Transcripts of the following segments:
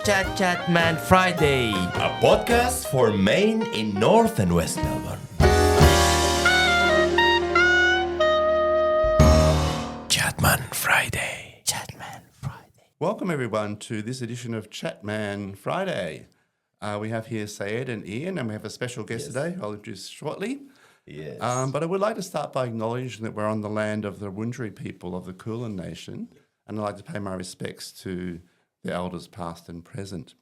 Chat Man Friday, a podcast for Maine in North and West Melbourne. Chatman Friday. Chatman Friday. Welcome everyone to this edition of Chatman Friday. We have here Syed and Ian, and we have a special guest today who I'll introduce shortly. Yes. But I would like to start by acknowledging that we're on the land of the Wurundjeri people of the Kulin Nation, and I'd like to pay my respects to the elders past and present.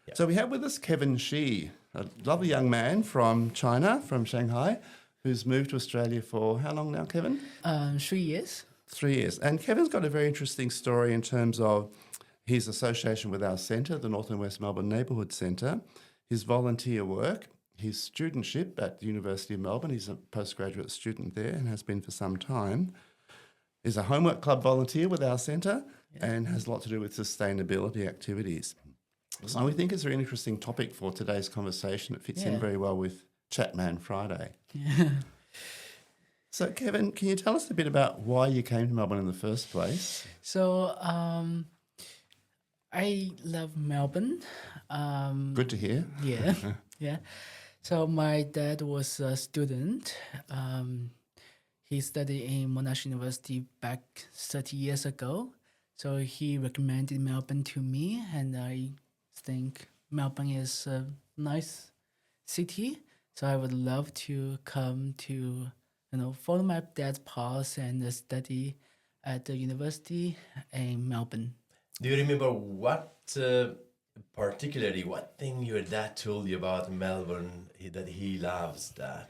Yep. So we have with us Kevin Shi, a lovely young man from China, from Shanghai, who's moved to Australia for how long now, Kevin? 3 years. 3 years. And Kevin's got a very interesting story in terms of his association with our centre, the North and West Melbourne Neighbourhood Centre, his volunteer work, his studentship at the University of Melbourne. He's a postgraduate student there and has been for some time. Is a homework club volunteer with our centre and has a lot to do with sustainability activities. So we think it's a very interesting topic for today's conversation. It fits in very well with Chatman Friday. Yeah. So Kevin, can you tell us a bit about why you came to Melbourne in the first place? So I love Melbourne. Good to hear. Yeah, yeah. So my dad was a student. He studied in Monash University back 30 years ago. So he recommended Melbourne to me, and I think Melbourne is a nice city. So I would love to come to, follow my dad's path and study at the university in Melbourne. Do you remember what thing your dad told you about Melbourne that he loves that?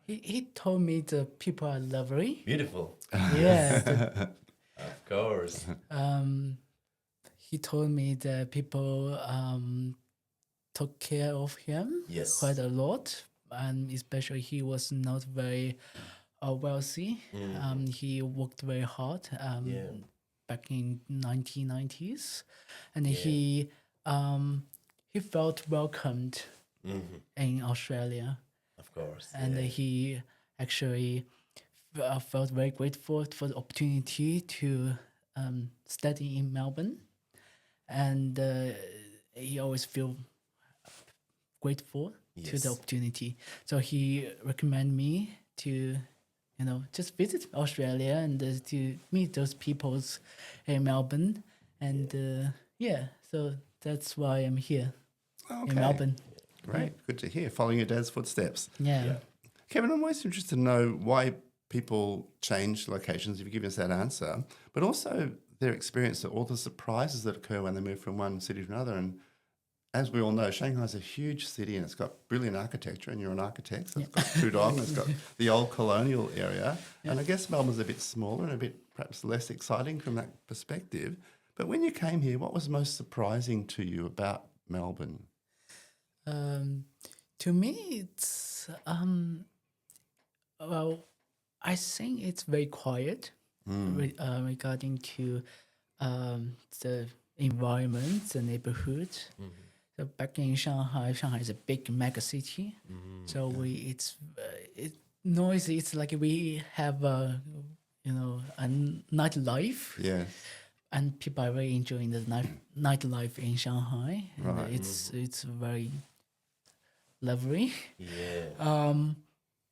He told me the people are lovely. Beautiful. Yeah. Of course. He told me that people took care of him quite a lot, and especially he was not very wealthy. He worked very hard back in 1990s, and he felt welcomed in Australia. Of course. And he actually felt very grateful for the opportunity to study in Melbourne. And he always feel grateful to the opportunity. So he recommended me to, just visit Australia and to meet those peoples in Melbourne. And so that's why I'm here in Melbourne. Great, good to hear. Following your dad's footsteps. Yeah. Kevin, I'm always interested to know why people change locations, if you give us that answer, but also their experience of all the surprises that occur when they move from one city to another. And as we all know, Shanghai's a huge city and it's got brilliant architecture, and you're an architect, so it's got Pudong, it's got the old colonial area. Yeah. And I guess Melbourne's a bit smaller and a bit perhaps less exciting from that perspective. But when you came here, what was most surprising to you about Melbourne? To me, it's I think it's very quiet regarding to the environment, the neighborhood. So back in Shanghai is a big mega city. So it's noisy. It's like we have a nightlife. Yeah. And people are very enjoying the nightlife in Shanghai. Right. And it's very lovely. Yeah.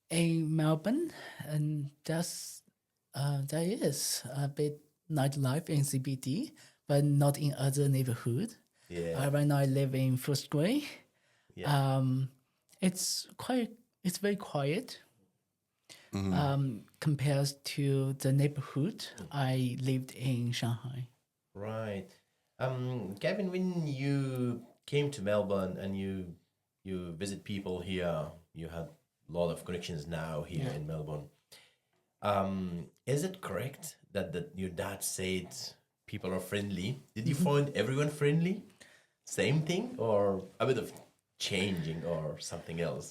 In Melbourne, and there is a bit nightlife in CBD, but not in other neighborhood. Yeah. Right now I live in First Grade. Yeah. It's very quiet. Compared to the neighborhood I lived in Shanghai. Right. Kevin, when you came to Melbourne and you visit people here, you had a lot of connections now here in Melbourne. Is it correct that your dad said people are friendly? Did you find everyone friendly? Same thing, or a bit of changing or something else?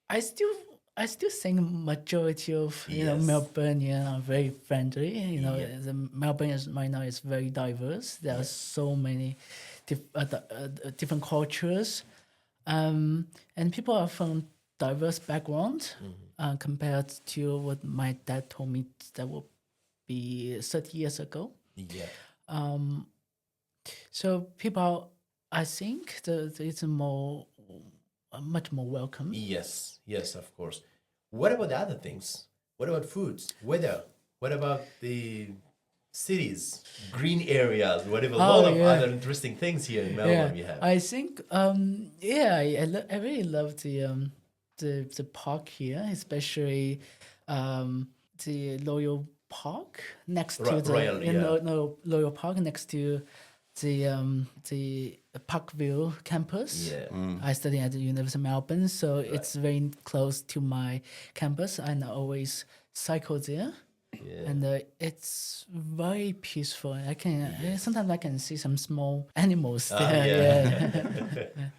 I still think majority of Melburnian are very friendly. The Melbourne right now is very diverse. There are so many different cultures, and people are from diverse backgrounds compared to what my dad told me that would be 30 years ago. Yeah. So people I think it's much more welcome. Yes, yes, of course. What about the other things? What about foods, weather? What about the cities, green areas? What if a lot of yeah. other interesting things here in Melbourne we have? I think I really love the park here, especially the Royal Park next to the Royal, yeah. Royal Park next to the Parkville campus. Yeah. I study at the University of Melbourne, so it's very close to my campus, and I always cycle there. Yeah. And it's very peaceful. I can sometimes I can see some small animals there. yeah.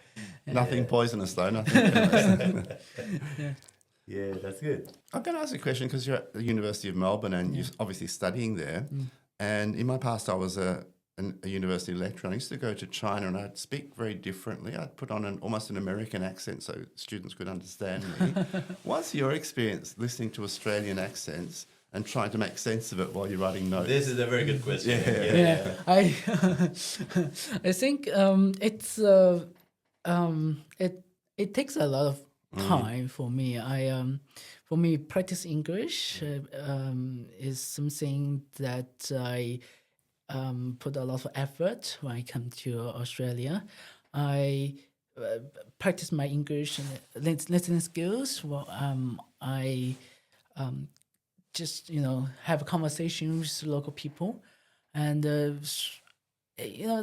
Nothing poisonous though. Nothing. Poisonous. Yeah, that's good. I'm going to ask you a question because you're at the University of Melbourne and you're obviously studying there. And in my past, I was a university lecturer. I used to go to China and I'd speak very differently. I'd put on almost an American accent so students could understand me. What's your experience listening to Australian accents and trying to make sense of it while you're writing notes? This is a very good question. Yeah. I I think it takes a lot of time for me. For me, practice English is something that I put a lot of effort when I come to Australia. I practice my English listening skills. Well, I just have a conversation with local people, and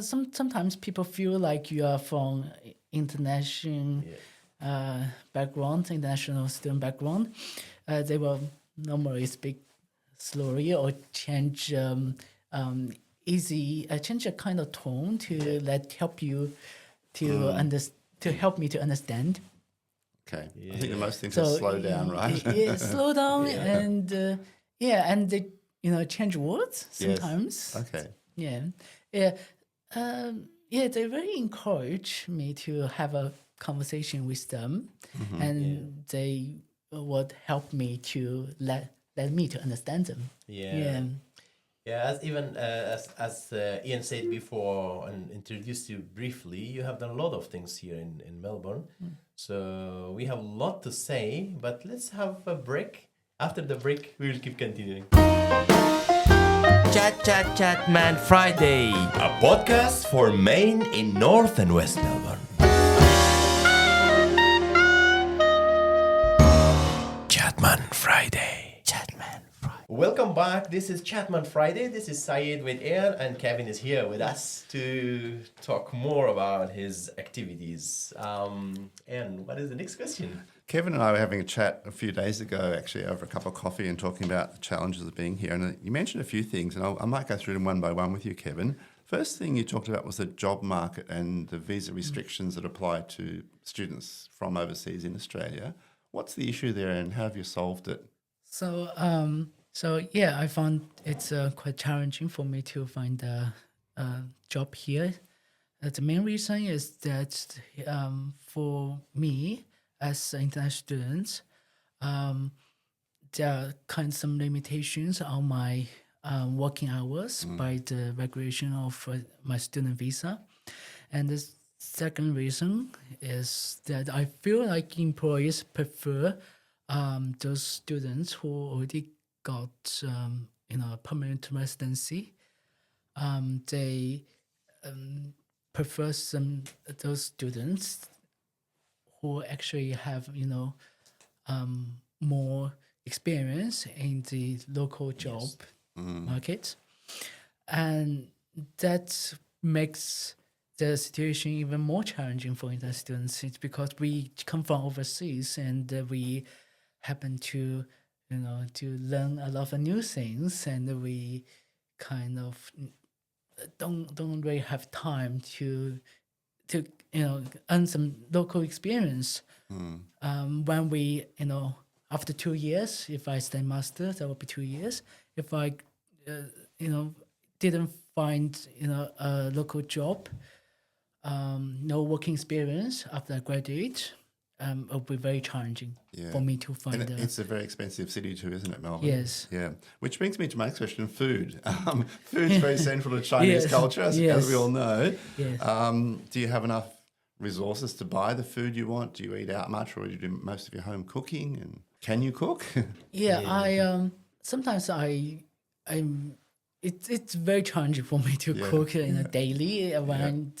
sometimes people feel like you are from international international student background. They will normally speak slowly or change change a kind of tone to help you to help me to understand. Okay. I think the most things So are slow down, right? Yeah, slow down and and they change words sometimes. Okay. They really encourage me to have a conversation with them, and they would help me to let me to understand them. As even as Ian said before and introduced you briefly, you have done a lot of things here in Melbourne. So we have a lot to say, but let's have a break. After the break, we will keep continuing. Chat Man Friday. A podcast for Maine in North and West Melbourne. Chatman Friday. Chatman Friday. Welcome back. This is Chatman Friday. This is Syed with Ian, and Kevin is here with us to talk more about his activities. And what is the next question? Kevin and I were having a chat a few days ago, actually, over a cup of coffee and talking about the challenges of being here. And you mentioned a few things, and I might go through them one by one with you, Kevin. First thing you talked about was the job market and the visa restrictions that apply to students from overseas in Australia. What's the issue there, and how have you solved it? So I found it's quite challenging for me to find a job here. The main reason is that for me as an international student, there are kind of some limitations on my working hours by the regulation of my student visa. And the second reason is that I feel like employers prefer those students who already got permanent residency. They prefer those students who actually have more experience in the local job market, and that makes the situation even more challenging for international students. It's because we come from overseas and we happen to to learn a lot of new things, and we kind of don't really have time to earn some local experience. When we after 2 years, if I study master, that would be 2 years. If I didn't find a local job, no working experience after I graduate, it'll be very challenging Yeah. for me to find. And it's a very expensive city too, isn't it, Melbourne? Yes. Yeah. Which brings me to my next question, food. Food's very central to Chinese Yes. culture, as we all know. Yes. Do you have enough resources to buy the food you want? Do you eat out much, or do you do most of your home cooking? And can you cook? I sometimes it's very challenging for me to cook in a daily when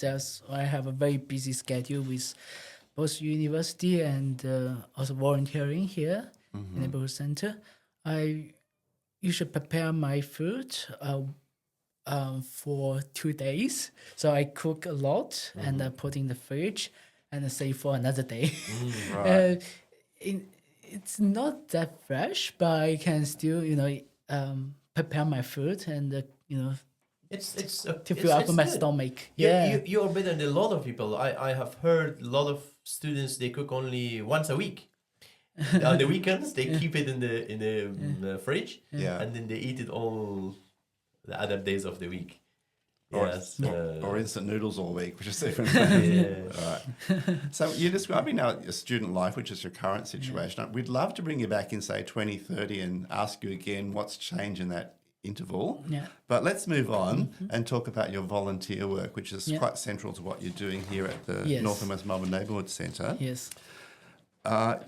I have a very busy schedule with both university and also volunteering here in the neighborhood center. I usually prepare my food for 2 days. So I cook a lot and I put in the fridge and I save for another day. Right. It's not that fresh, but I can still, prepare my food and, It's to fill up my good. stomach. You're better than a lot of people. I have heard a lot of students, they cook only once a week. On the weekends they keep it in the fridge, and then they eat it all the other days of the week. Or instant noodles all week, which is different. Yeah. All right. So you're describing now your student life, which is your current situation. We'd love to bring you back in, say, 2030 and ask you again what's changed in that interval. Yeah. But let's move on and talk about your volunteer work, which is quite central to what you're doing here at the North and West Melbourne Neighbourhood Centre. Yes.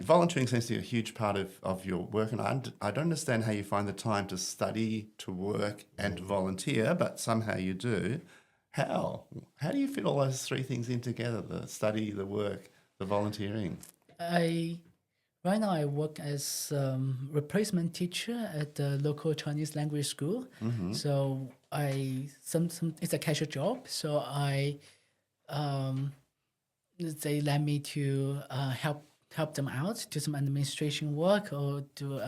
Volunteering seems to be a huge part of your work, and I don't understand how you find the time to study, to work, and to volunteer, but somehow you do. How? How do you fit all those three things in together, the study, the work, the volunteering? Right now I work as replacement teacher at the local Chinese language school. So it's a casual job. So they let me to help them out, do some administration work or do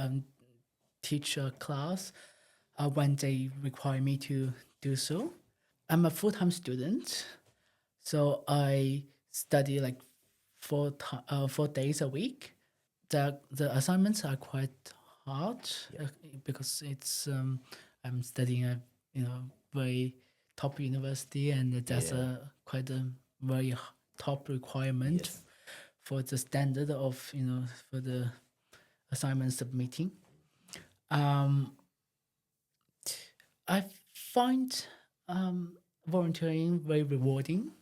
teach a class when they require me to do so. I'm a full-time student, so I study like 4 days a week. The assignments are quite hard because it's I'm studying at very top university, and that's quite a very top requirement for the standard of for the assignment submitting. I find volunteering very rewarding,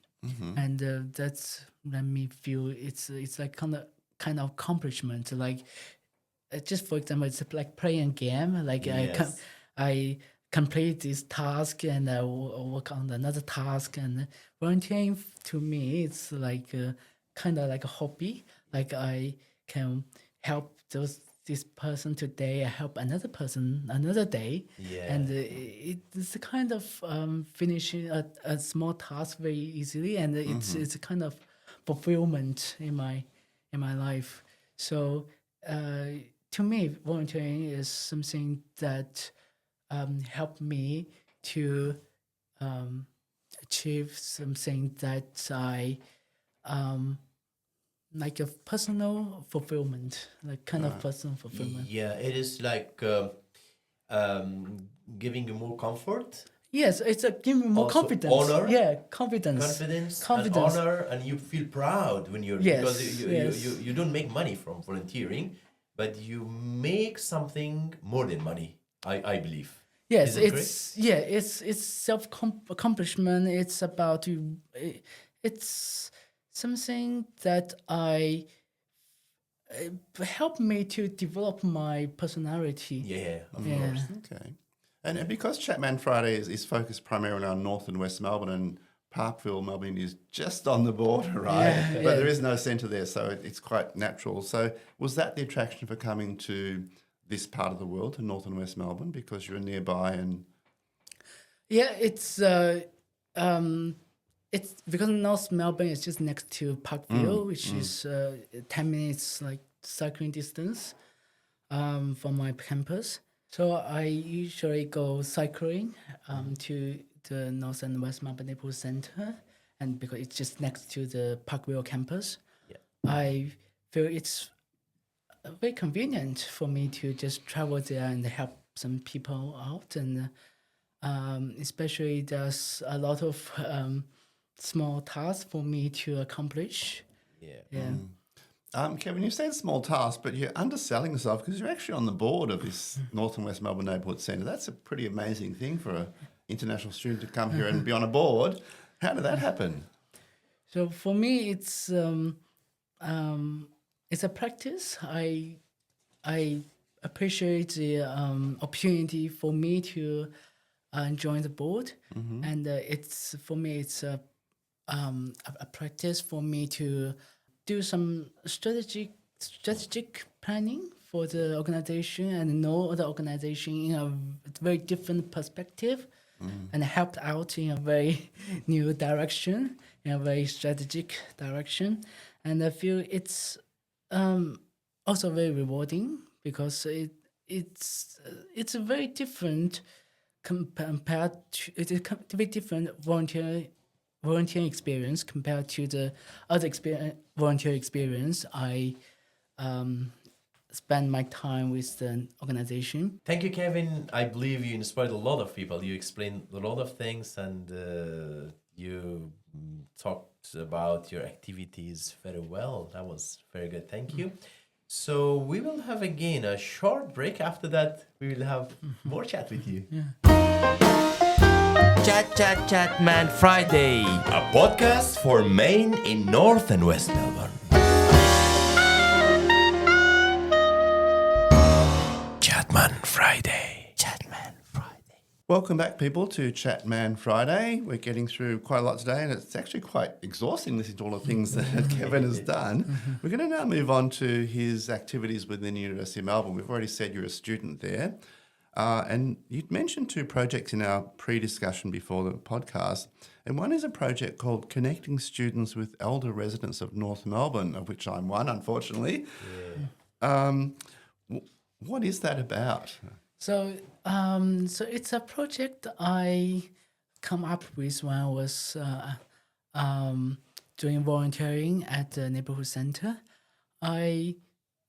and that's let me feel it's like kind of accomplishment. Like just for example, it's like playing a game. Like I complete this task and I work on another task, and volunteering to me it's like kind of like a hobby. Like I can help this person today, I help another person another day, and it's a kind of finishing a small task very easily, and it's a kind of fulfillment in my life. So to me, volunteering is something that helped me to achieve something that I like a personal fulfillment, like kind of personal fulfillment. Yeah, it is like giving you more comfort. Yes, it's a giving me more Also confidence. honor. Yeah, confidence. And honor, and you feel proud when you're because you don't make money from volunteering, but you make something more than money. I believe. Yes, Is it correct? it's self accomplishment. It's about it's something that helped me to develop my personality. Yeah, of Yeah. course. Okay. And because Chatman Friday is focused primarily on North and West Melbourne, and Parkville, Melbourne is just on the border, right? But there is no centre there, so it's quite natural. So was that the attraction for coming to this part of the world, to North and West Melbourne, because you're nearby? And Yeah, it's because North Melbourne is just next to Parkville, which is 10 minutes like cycling distance from my campus. So I usually go cycling to the North and West Melbourne Neighbourhood Centre, and because it's just next to the Parkville campus, I feel it's very convenient for me to just travel there and help some people out, and especially there's a lot of small tasks for me to accomplish. Yeah. Yeah. Kevin, you said small task, but you're underselling yourself because you're actually on the board of this North and West Melbourne Neighbourhood Centre. That's a pretty amazing thing for an international student to come here and be on a board. How did that happen? So for me, it's a practice. I appreciate the opportunity for me to join the board, and it's for me it's a practice for me to do some strategic planning for the organization and know the organization in a very different perspective, and helped out in a very new direction, in a very strategic direction, and I feel it's also very rewarding because it's a very different compared to very different volunteering experience compared to the other volunteer experience I spend my time with the organization. Thank you, Kevin. I believe you inspired a lot of people. You explained a lot of things, and you talked about your activities very well. That was very good. Thank you. So we will have again a short break. After that, we will have more chat with you. Chat Man Friday. A podcast for Maine in North and West Melbourne. Chatman Friday. Chatman Friday. Welcome back, people, to Chatman Friday. We're getting through quite a lot today, and it's actually quite exhausting listening to all the things that Kevin has done. We're going to now move on to his activities within the University of Melbourne. We've already said you're a student there. And you'd mentioned two projects in our pre-discussion before the podcast, and one is a project called Connecting Students with Elder Residents of North Melbourne, of which I'm one, unfortunately. Yeah. What is that about? So it's a project I come up with when I was doing volunteering at the neighborhood center. I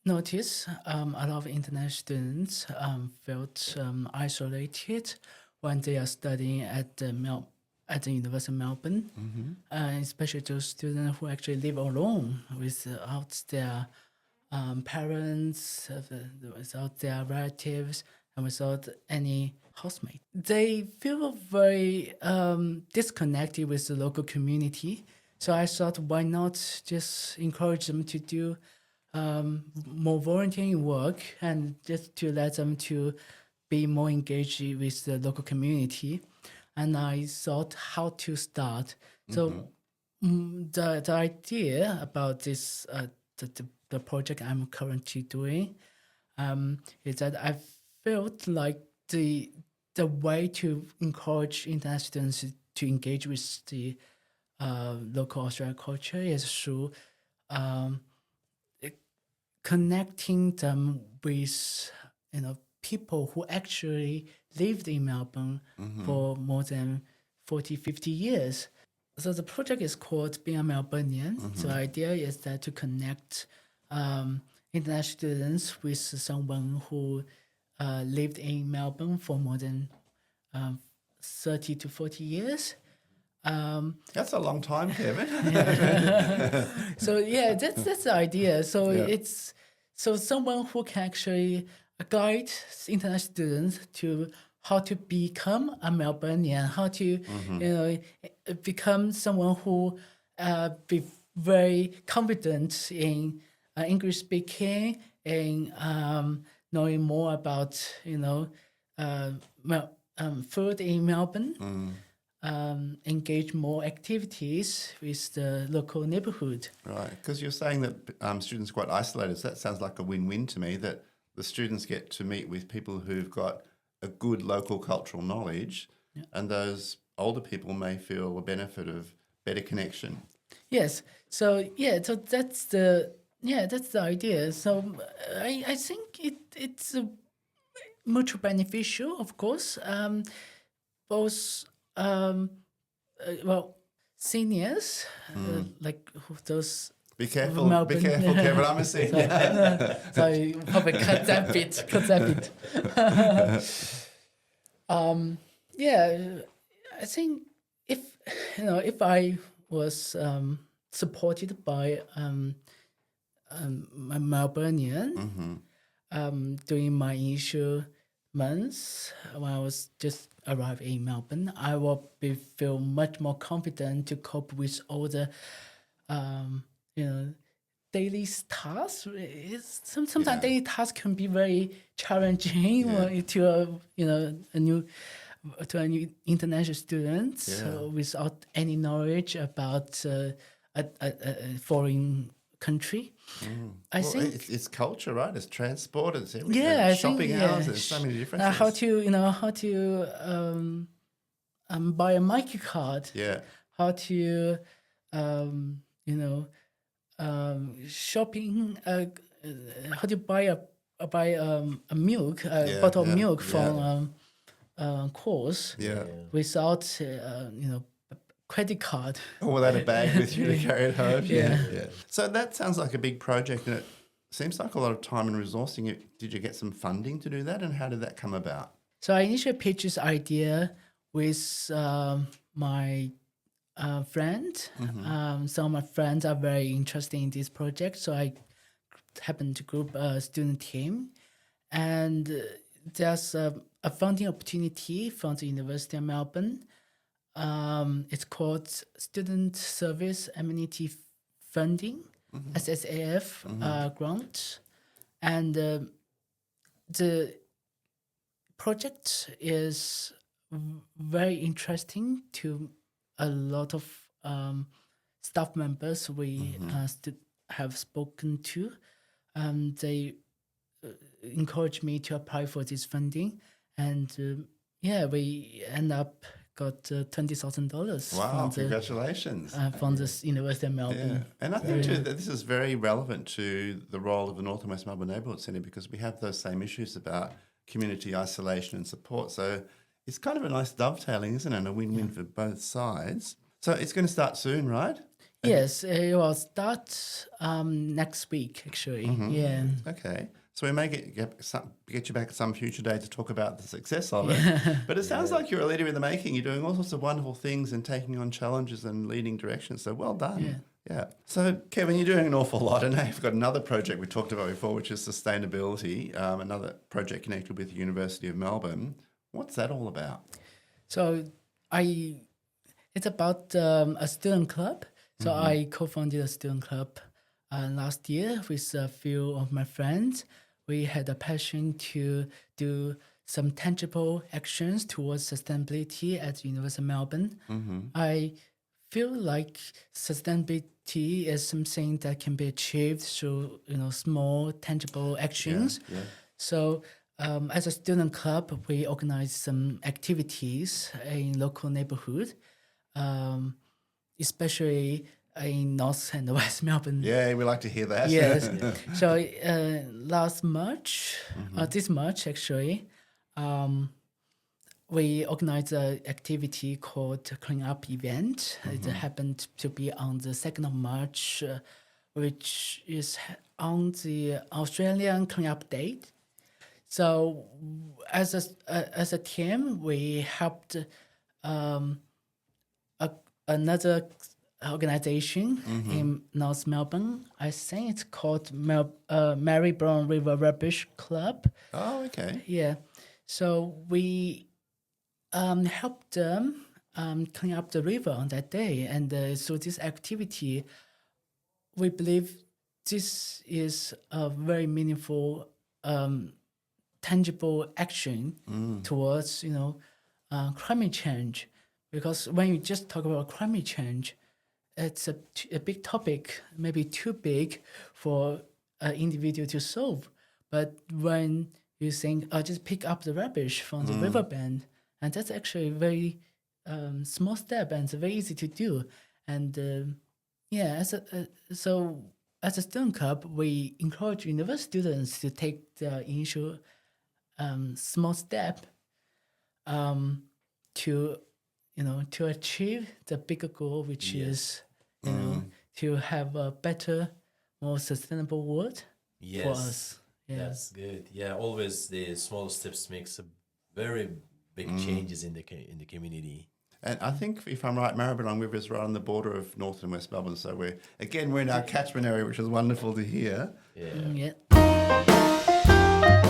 noticed a lot of international students felt isolated when they are studying at the University of Melbourne, especially those students who actually live alone without their parents, without their relatives, and without any housemate. They feel very disconnected with the local community. So I thought, why not just encourage them to do more volunteering work and just to let them to be more engaged with the local community. And I thought how to start. So the idea about this the project I'm currently doing is that I felt like the way to encourage international students to engage with the local Australian culture is through connecting them with people who actually lived in Melbourne for more than 40, 50 years. So the project is called Being a Melburnian. So the idea is that to connect international students with someone who lived in Melbourne for more than 30 to 40 years. That's a long time, Kevin. So yeah, that's the idea. So it's someone who can actually guide international students to how to become a Melburnian, how to become someone who be very confident in English speaking and knowing more about food in Melbourne. Engage more activities with the local neighbourhood. Right, because you're saying that students are quite isolated. So that sounds like a win-win to me, that the students get to meet with people who've got a good local cultural knowledge, and those older people may feel a benefit of better connection. Yes. So that's the idea. So I think it's mutually beneficial, of course. Both seniors like those. Be careful, Kevin. I'm a senior. So probably cut that bit. I think if I was supported by a Melburnian. Mm-hmm. During my initial months when I was just arrived in Melbourne, I will feel much more confident to cope with all the, you know, daily tasks. Sometimes daily tasks can be very challenging to a new international student without any knowledge about a foreign country. I think it's culture, right? It's transport, it's everything. yeah, I think, shopping hours. There's so many differences. how to buy a Mickey card. Yeah. How to shopping. How to buy a milk, bottle of milk from course. Yeah. Without credit card. Or without a bag with you to carry it home. Yeah. So that sounds like a big project, and it seems like a lot of time and resourcing. Did you get some funding to do that, and how did that come about? So I initially pitched this idea with my friend. Some of my friends are very interested in this project, so I happened to group a student team, and there's a funding opportunity from the University of Melbourne. It's called Student Service Amenity Funding, SSAF grant, and the project is very interesting to a lot of staff members we have spoken to. They encouraged me to apply for this funding, and we end up got $20,000. Wow! Congratulations from the University of Melbourne. Yeah. And I think too that this is very relevant to the role of the North and West Melbourne Neighbourhood Centre, because we have those same issues about community isolation and support. So it's kind of a nice dovetailing, isn't it? And a win-win for both sides. So it's going to start soon, right? Yes, it will start next week, actually. Yeah. Okay. So we may get you back at some future day to talk about the success of it. But it sounds like you're a leader in the making. You're doing all sorts of wonderful things and taking on challenges and leading directions. So well done. Yeah. So, Kevin, you're doing an awful lot. And now you've got another project we talked about before, which is sustainability, another project connected with the University of Melbourne. What's that all about? So it's about a student club. So I co-founded a student club last year with a few of my friends. We had a passion to do some tangible actions towards sustainability at the University of Melbourne. I feel like sustainability is something that can be achieved through small tangible actions. So as a student club, we organize some activities in local neighborhood, especially in North and West Melbourne. Yeah, we like to hear that. Yes. So last March, this March actually, we organized an activity called Clean Up Event. It happened to be on the 2nd of March, which is on the Australian Clean Up Date. So as a team, we helped another organization in North Melbourne. I think it's called Melburnian River Rubbish Club. Oh, okay. Yeah. So we helped them clean up the river on that day. And through this activity, we believe this is a very meaningful, tangible action towards, climate change. Because when you just talk about climate change, it's a big topic, maybe too big for an individual to solve. But when you think, just pick up the rubbish from the riverbed, and that's actually a very small step, and it's very easy to do. And so as a student club, we encourage university students to take the initial small step to achieve the bigger goal, which is, to have a better, more sustainable world for us. Yeah. That's good. Yeah, always the small steps makes a very big changes in the community. And I think, if I'm right, Maribyrnong River is right on the border of North and West Melbourne. So we're in our catchment area, which is wonderful to hear. Yeah.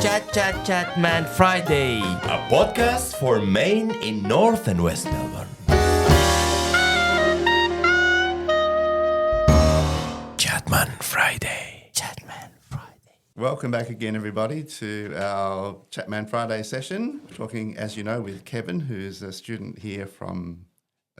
Chat Man Friday. A podcast for Maine in North and West Melbourne. Chatman Friday. Chatman Friday. Welcome back again, everybody, to our Chatman Friday session. We're talking, as you know, with Kevin, who's a student here from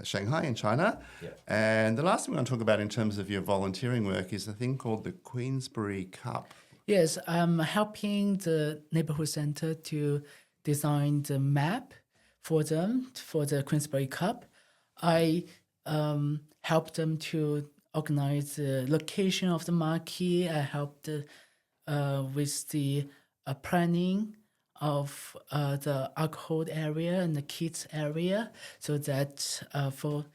Shanghai in China. Yeah. And the last thing we're going to talk about in terms of your volunteering work is a thing called the Queensbury Cup. Yes, I'm helping the neighborhood center to design the map for them for the Queensbury Cup. I helped them to organize the location of the marquee. I helped with the planning of the alcohol area and the kids area, so that for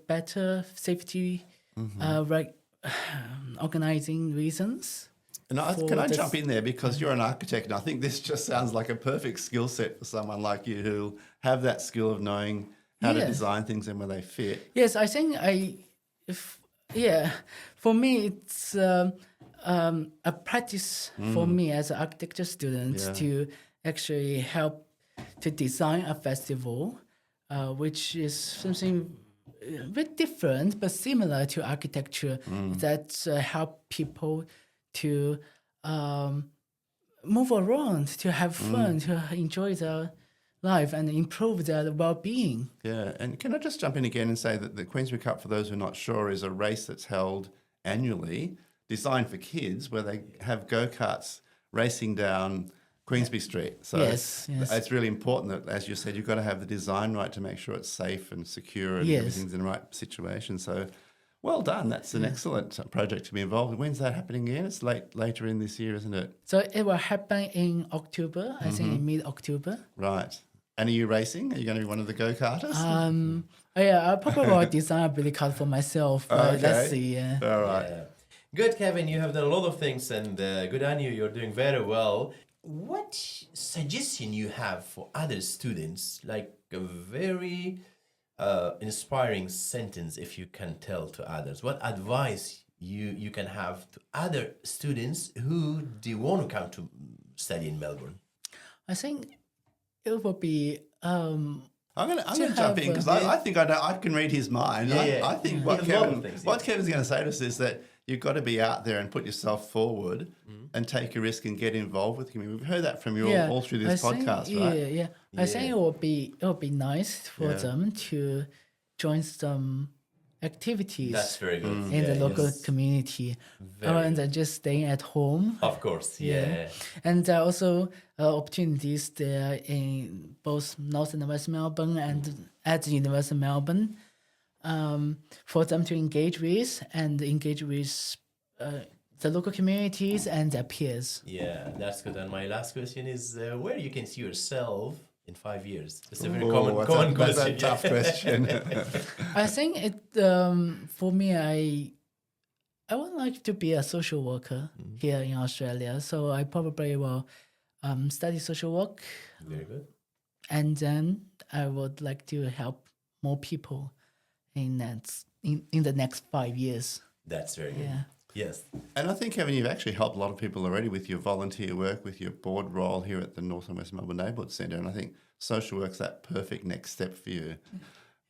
better safety, organizing reasons. And can I jump in there, because you're an architect, and I think this just sounds like a perfect skill set for someone like you who have that skill of knowing how to design things and where they fit. Yes, I think for me it's a practice for me as an architecture student to actually help to design a festival, which is something a bit different but similar to architecture that help people to move around, to have fun, to enjoy their life and improve their well-being. Yeah, and can I just jump in again and say that the Queensbury Cup, for those who are not sure, is a race that's held annually, designed for kids, where they have go-karts racing down Queensbury Street. So it's really important that, as you said, you've got to have the design right to make sure it's safe and secure and everything's in the right situation. So well done. That's an excellent project to be involved in. When's that happening again? It's later in this year, isn't it? So it will happen in October, I think in mid-October. Right. And are you racing? Are you going to be one of the go-karters? I probably will design a billy card for myself, but let's see. All right. Yeah. Good, Kevin. You have done a lot of things, and good on you. You're doing very well. What suggestion you have for other students, like a very inspiring sentence, if you can tell to others? What advice you can have to other students who do want to come to study in Melbourne? I think it will be. I'm gonna jump in, because I think I can read his mind. I think what Kevin's going to say to us is that you've got to be out there and put yourself forward and take a risk and get involved with the community. We've heard that from you all through this podcast, right? I think it will be nice for them to join some activities. That's very good. In the local community, rather than just staying at home. Of course, And there are also opportunities there in both North and West Melbourne and at the University of Melbourne for them to engage with the local communities and their peers. Yeah, that's good. And my last question is where you can see yourself in 5 years? It's a very common question. That's a tough question. I think for me, I would like to be a social worker here in Australia. So I probably will study social work. Very good. And then I would like to help more people in the next 5 years. That's very good. Yeah. Yes. And I think, Kevin, you've actually helped a lot of people already with your volunteer work, with your board role here at the North and West Melbourne Neighbourhood Centre. And I think social work's that perfect next step for you.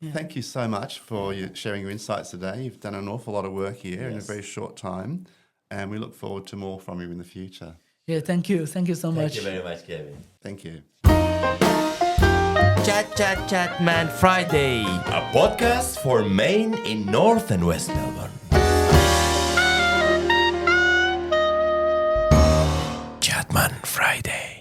Yeah. Thank you so much for sharing your insights today. You've done an awful lot of work here in a very short time, and we look forward to more from you in the future. Yeah, thank you. Thank you so much. Thank you very much, Kevin. Thank you. Chat Man Friday. A podcast for Maine in North and West Melbourne. Chatman Friday.